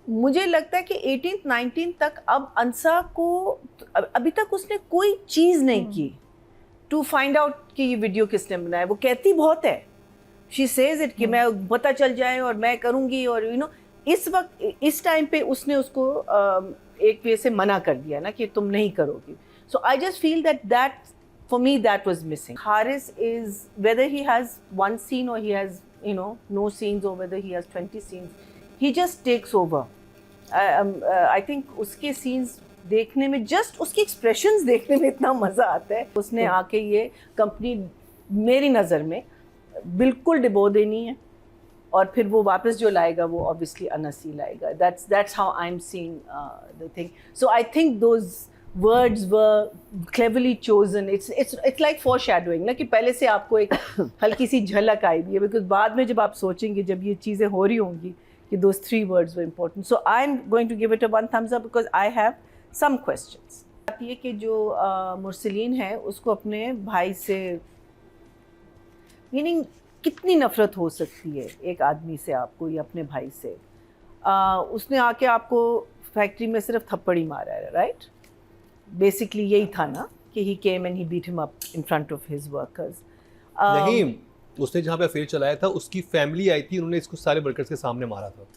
मुझे लगता है कि 18th 19th तक अब अंसा को अभी तक उसने कोई चीज़ नहीं की टू फाइंड आउट कि ये वीडियो किसने बनाया। वो कहती बहुत है, शी सेज इट कि मैं पता चल जाए और मैं करूँगी, और यू नो इस वक्त इस टाइम पे उसने उसको एक वे से मना कर दिया ना कि तुम नहीं करोगी। So I just feel that for me that was missing. Haris is, whether he has one scene or he has no scenes, or whether he has 20 scenes, he just takes over. I think उसके scenes देखने में, just उसके expressions देखने में इतना मज़ा आता है। उसने आके ये कंपनी मेरी नज़र में बिल्कुल डिबो देनी है, और फिर वो वापस जो लाएगा वो obviously अनस ही लाएगा। That's how I'm seeing the thing. So I think those words were cleverly chosen. It's like foreshadowing ना, कि पहले से आपको एक हल्की सी झलक आई भी है, because बाद में जब आप सोचेंगे, जब ये चीज़ें हो रही होंगी, कि those 3 words were important. So I'm going to give it a 1 thumbs up because I have some questions. बात ये कि जो मुरसलीन है उसको अपने भाई से, मीनिंग कितनी नफ़रत हो सकती है एक आदमी से आपको या अपने भाई से। उसने आके आपको फैक्ट्री में सिर्फ थप्पड़ ही मारा है, राइट? बेसिकली यही था ना कि he came and he beat him up in front of his workers. नहीं, उसने जहाँ पे अफेयर चलाया था उसकी फैमिली आई थी, उन्होंने इसको सारे वर्कर्स के सामने मारा था।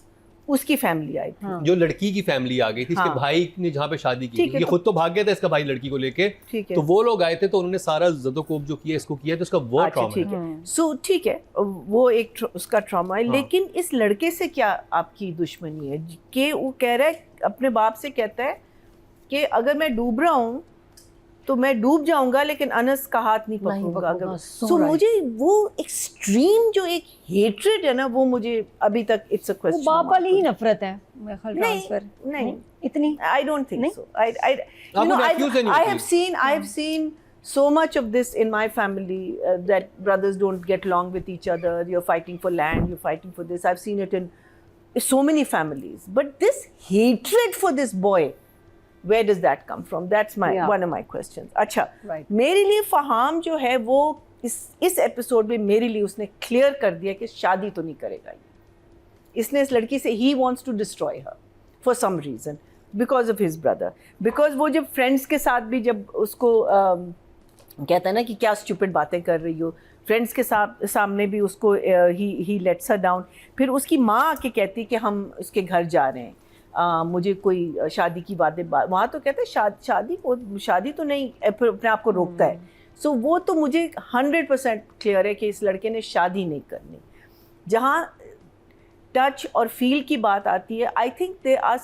उसकी फैमिली आई थी, जो लड़की की फैमिली आ गई थी, इसके भाई ने जहाँ पे शादी की थी, ये खुद तो भाग गया था इसका भाई लड़की को लेके, तो वो लोग आए थे, तो उन्होंने सारा ज़दोकोब जो किया इसको किया, तो उसका वो ट्रॉमा है। सो ठीक है, वो एक उसका ट्रॉमा है, लेकिन इस लड़के से क्या आपकी दुश्मनी है कि वो कह रहा है, अपने बाप से कहता है कि अगर मैं डूब रहा हूँ तो मैं डूब जाऊंगा, लेकिन अनस का हाथ नहीं पकड़ूंगा अगर। सो मुझे वो एक्सट्रीम जो एक हेट्रेड है ना, वो मुझे अभी तक इट्स अ क्वेश्चन। बाप वाली ही नफरत है मेरे ख्याल। ट्रांसफर नहीं इतनी, I don't think so. I have seen so much of this in my family, that brothers don't get along with each other, you're fighting for land, you're fighting for this. I've seen it in so many families, but this hatred for this boy, where does that come from? That's one of my questions. अच्छा, मेरे लिए फहाम जो है वो इस episode में मेरे लिए उसने क्लियर कर दिया कि शादी तो नहीं करेगा ये। इसने इस लड़की से, he wants to destroy her for some reason because of his brother. Because वो जब फ्रेंड्स के साथ भी जब उसको कहता है ना कि क्या स्टूपिड बातें कर रही हो, फ्रेंड्स के सामने भी उसको he lets her down। फिर उसकी माँ आके कहती कि हम उसके घर जा रहे हैं, मुझे कोई शादी की बातें, वहाँ तो कहते हैं शादी तो नहीं, फिर अपने आप को रोकता है। सो वो तो मुझे 100% क्लियर है कि इस लड़के ने शादी नहीं करनी। जहाँ टच और फील की बात आती है, I think they are,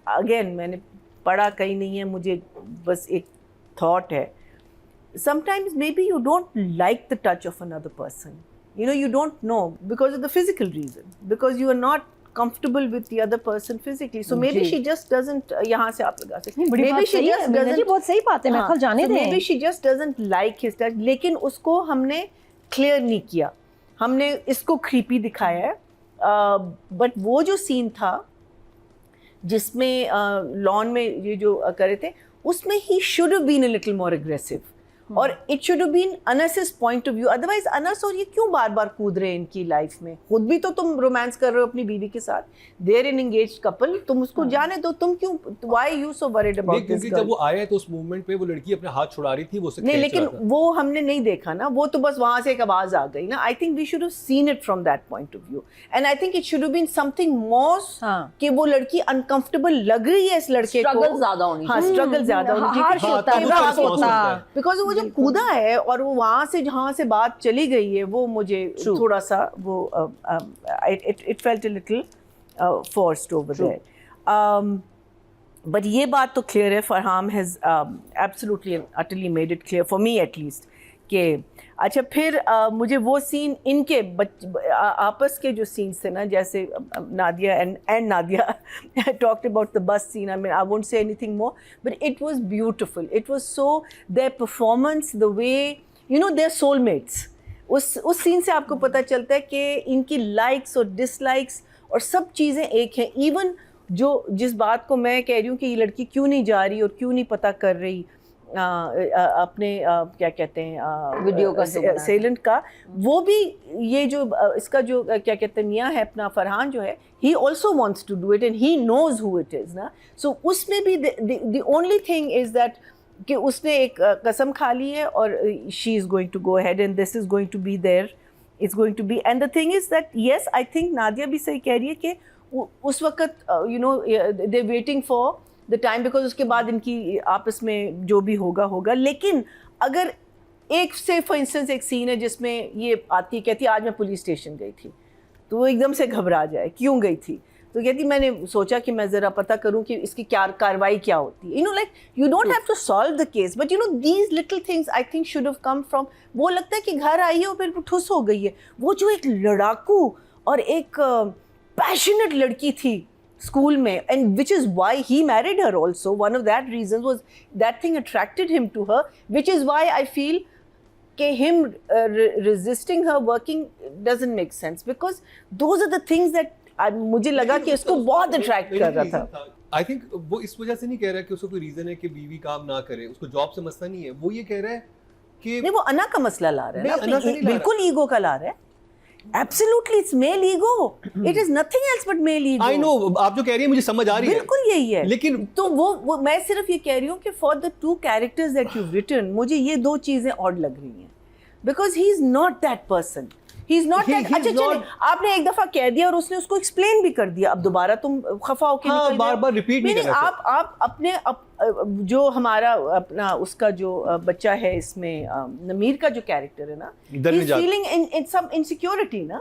again मैंने पढ़ा कहीं नहीं है, मुझे बस एक थॉट है, sometimes may be you don't like the touch of another person, you don't know because of the physical reason, because you are not comfortable with the other person physically, so maybe she just doesn't, यहाँ से आप लगा सकते हैं, maybe she just doesn't, बहुत सही बात है, मैं कल जाने दें, maybe she just doesn't like his touch, लेकिन उसको हमने क्लियर नहीं किया, हमने इसको creepy दिखाया है। बट वो जो सीन था जिसमें लॉन में ये जो कर रहे थे, उसमें he should have been a little more aggressive, और इट शुड हैव बीन अनस's point of view. Otherwise Anas और ये क्यों बार बार कूद रहे हैं इनकी लाइफ में? खुद भी तो तुम रोमांस कर रहे हो अपनी बीवी के साथ, देयर इन एंगेज्ड कपल, तुम उसको जाने दो, तुम क्यों, why you so worried about this girl? क्योंकि जब वो आया तो उस मूवमेंट पे वो लड़की अपने हाथ छुड़ा रही थी, वो उसे नहीं, लेकिन वो हमने नहीं देखा ना, वो तो बस वहां से एक आवाज आ गई ना। I think we should have seen it from that point of view, and I think it should have been something more कि वो लड़की अनकंफर्टेबल लग रही है इस लड़के को, स्ट्रगल ज्यादा होनी चाहिए, स्ट्रगल ज्यादा होनी चाहिए, बिकॉज वो जो कूदा है और वो वहाँ से जहाँ से बात चली गई है, वो मुझे थोड़ा सा वो it felt a little forced over there. But ये बात तो clear है, Farham has absolutely and utterly made it clear for me at least कि अच्छा फिर मुझे वो सीन इनके आपस के जो सीन्स थे ना, जैसे Nadia and Nadia talked about the bus scene. I mean, I won't say anything more, but it was beautiful. It was so, their performance, the way, they're soulmates. उस सीन से आपको पता चलता है कि इनकी लाइक्स और डिसलाइक्स और सब चीज़ें एक हैं। इवन जिस बात को मैं कह रही हूँ कि ये लड़की क्यों नहीं जा रही और क्यों नहीं पता कर रही, अपने क्या कहते हैं वीडियो का सेलेंट का, वो भी ये जो इसका जो क्या कहते हैं मियाँ है अपना फरहान जो है, he also wants to do it and he knows who it is ना. So उसमें भी the only thing is that कि उसने एक कसम खा ली है और she is going to go ahead and this is going to be there, it's going to be, and the thing is that yes I think Nadia भी सही कह रही है कि उस वक्त you know they're waiting for the time because उसके बाद इनकी आपस में जो भी होगा. लेकिन अगर एक से फॉर इंस्टेंस एक सीन है जिसमें ये आती कहती आज मैं पुलिस स्टेशन गई थी, तो वो एकदम से घबरा जाए क्यों गई थी, तो कहती मैंने सोचा कि मैं ज़रा पता करूं कि इसकी क्या कार्रवाई क्या होती है. Like you don't have to solve the case but these little things I think should have come from. वो लगता है कि घर आई है और फिर ठुस हो गई है. वो जो एक लड़ाकू और एक पैशनेट लड़की थी school में, and which is why he married her also. One of that reasons was that thing attracted him to her, which is why I feel कि him resisting her working doesn't make sense because those are the things that मुझे लगा कि उसको बहुत attract कर रहा था. I think वो इस वजह से नहीं कह रहा कि उसको कोई रीजन है कि बीवी काम ना करे, उसको जॉब से मसला नहीं है. वो ये कह रहा है कि नहीं, वो अना का मसला ला रहा है ना, बिल्कुल ईगो का ला रहा है. Absolutely, it's male ego. It is nothing else but male ego. I know, आप जो कह रही है मुझे समझ आ रही है. बिल्कुल यही है. लेकिन तो वो मैं सिर्फ ये कह रही हूँ कि for the two characters that you've written, मुझे ये दो चीजें odd लग रही हैं. Because he is not that person. He is not that. अच्छा चलिए, आपने एक दफा कह दिया और उसने उसको explain भी कर दिया. अब दोबारा तुम खफा होके निकल जाओ. बार-बार रिपीट नहीं करना. आप अपने जो हमारा अपना उसका जो बच्चा है इसमें नमीर का जो कैरेक्टर है ना, he's feeling in some insecurity ना,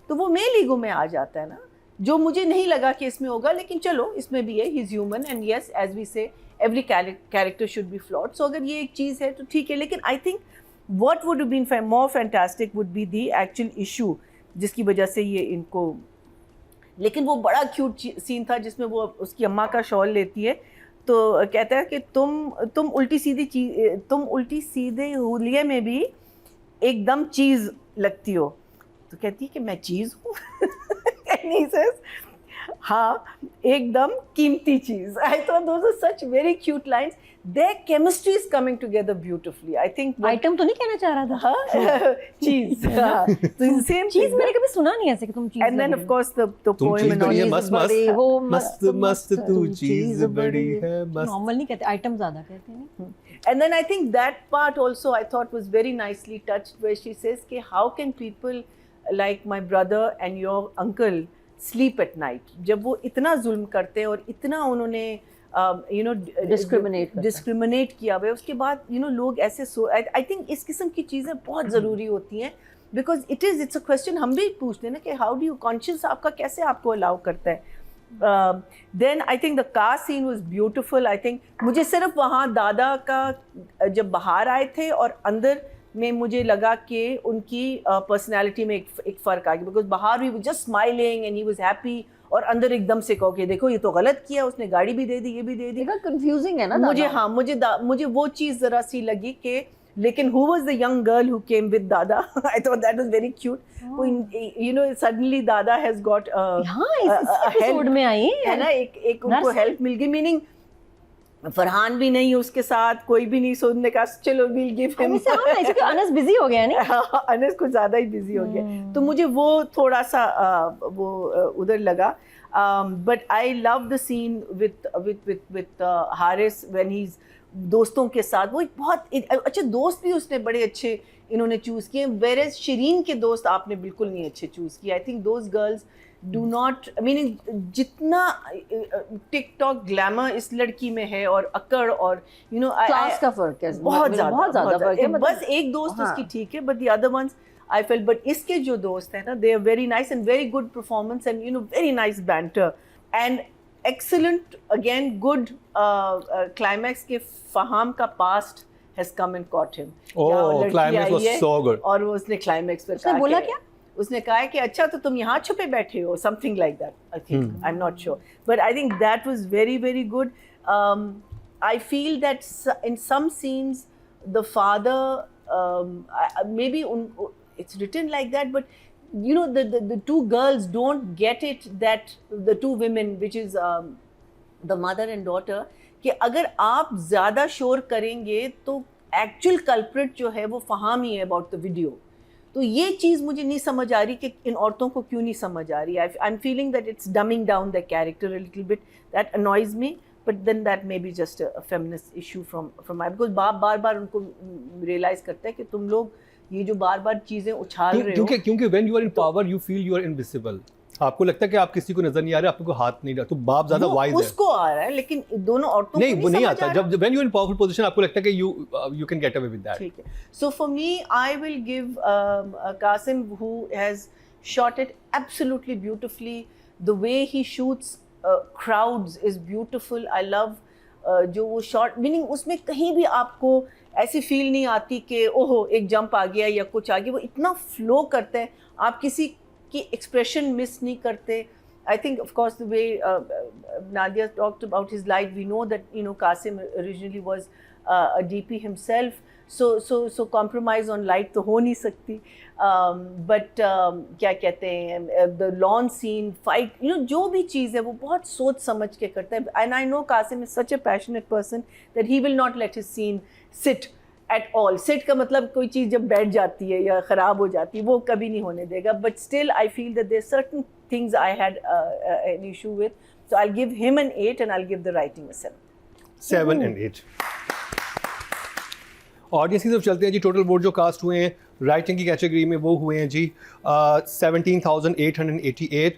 तो वो मेल ईगो में आ जाता है ना, जो मुझे नहीं लगा कि इसमें होगा, लेकिन चलो इसमें भी है. he's human and yes as we say every character should be flawed. So अगर ये एक चीज़ है तो ठीक है, लेकिन I think what would have been more fantastic would be the actual issue जिसकी वजह से ये इनको. लेकिन वो बड़ा क्यूट सीन था जिसमें वो उसकी अम्मा का शॉल लेती है तो कहता है कि तुम उल्टी सीधे हुलिये में भी एकदम चीज़ लगती हो. तो कहती है कि मैं चीज़ हूँ. हाँ, एकदम कीमती चीज़. I thought those are such very cute lines. Their chemistry is coming together beautifully. I think. Item तो नहीं कहना चाह रहा था. हाँ, चीज़. तो same चीज़ मैंने कभी सुना नहीं ऐसे कि तुम चीज़. And then of course the poem and all. मस्त मस्त तू चीज़ बड़ी है. नॉर्मल नहीं कहते, आइटम ज़्यादा कहते हैं. And then I think that part also I thought was very nicely touched, where she says कि how can people like my brother and your uncle sleep at night, जब वो इतना जुल्म करते हैं और इतना उन्होंने डिस्क्रिमिनेट किया हुआ है, उसके बाद लोग ऐसे I think इस किस्म की चीज़ें बहुत ज़रूरी होती हैं, because it's a question हम भी पूछते हैं ना कि how do you conscious आपका कैसे आपको अलाउ करता है. Then I think the car scene was beautiful. I think मुझे सिर्फ वहाँ दादा का जब बाहर आए थे और अंदर में मुझे लगा कि उनकी पर्सनैलिटी में एक फ़र्क आ गया, बिकॉज बाहर भी just smiling and he was happy और अंदर एकदम से कहो कि देखो ये तो गलत किया, उसने गाड़ी भी दे दी, ये भी दे दी. कंफ्यूजिंग है ना मुझे. हाँ, मुझे वो चीज़ ज़रा सी लगी कि लेकिन who was the young girl who came with Dada? I thought that was very cute. Suddenly Dada has got a episode में आई है ना, एक उनको हेल्प मिल गई. मीनिंग फरहान भी नहीं उसके साथ, कोई भी नहीं. सोचने का चलो we'll give him. Anas busy हो गया नहीं. अनस कुछ ज़्यादा ही बिजी हो गया, तो मुझे वो थोड़ा सा वो उधर लगा. But I love the scene with Haris when he's दोस्तों के साथ. वो एक बहुत अच्छे दोस्त भी उसने बड़े अच्छे इन्होंने चूज़ किए, whereas शिरीन के दोस्त आपने बिल्कुल नहीं अच्छे चूज़ किए. I think those girls do not, I mean जितना टिकटॉक ग्लैमर इस लड़की में है और अकड़ और क्लास का फर्क है, बहुत ज़्यादा फर्क है. मतलब बस एक दोस्त उसकी ठीक है, but the other ones I felt, but इसके जो दोस्त हैं ना, they are very nice and very good performance and very nice banter and excellent again good climax के फहाम का past has come and caught him. Oh, climax was so good. और वो उसने climax पर उसने बोला क्या? उसने कहा कि अच्छा तो तुम यहाँ छुपे बैठे हो, something like that. I think I'm not sure, but I think that was very very good. I feel that in some scenes the father maybe it's written like that, but the two girls don't get it, that the two women, which is the mother and daughter, कि अगर आप ज़्यादा शोर करेंगे तो actual culprit जो है वो फ़हाम ही है अबाउट द वीडियो। तो ये चीज़ मुझे नहीं समझ आ रही कि इन औरतों को क्यों नहीं समझ आ रही। I am feeling that it's dumbing down the character a little bit, that annoys me, but then that may be just a feminist issue from my, because बाप बार बार उनको रियलाइज करता है कि तुम लोग ये जो बार बार चीज़ें उछाल रहे हो, क्योंकि when you are in power you feel you are invisible. आपको लगता है कि आप किसी को नजर नहीं आ रहे, आपको हाथ नहीं रहा, तो बाप ज्यादा वाइज है। उसको आ रहा है, लेकिन दोनों औरतों नहीं, को वो नहीं समझ आता। आ रहा। जब when you in powerful position आपको लगता है कि you can get away with that. ठीक है, so for me I will give Qasim, who has shot it absolutely beautifully. The way he shoots crowds is beautiful. I love जो वो shot, meaning उसमें कहीं भी आपको ऐसी फील नहीं आती कि ओहो एक जंप आ गया या कुछ आ गया। वो इतना फ्लो करता है, आप किसी की एक्सप्रेशन मिस नहीं करते। I think, of course, the way Nadia talked about his life, we know that Qasim originally was a DP himself, so compromise on light तो हो नहीं सकती, but क्या कहते हैं, the lawn scene, fight, जो भी चीज़ है वो बहुत सोच समझ के करता है, and I know Qasim is such a passionate person that he will not let his scene sit at all. Sit का मतलब कोई चीज़ जब बैठ जाती है या ख़राब हो जाती है वो कभी नहीं होने देगा, but still I feel that there's certain things I had an issue with, so I'll give him an 8 and I'll give the writing a 7. 7 and 8। Audience की तरफ चलते हैं जी। टोटल वोट जो कास्ट हुए हैं राइटिंग की कैटेगरी में वो हुए हैं जी 17,888,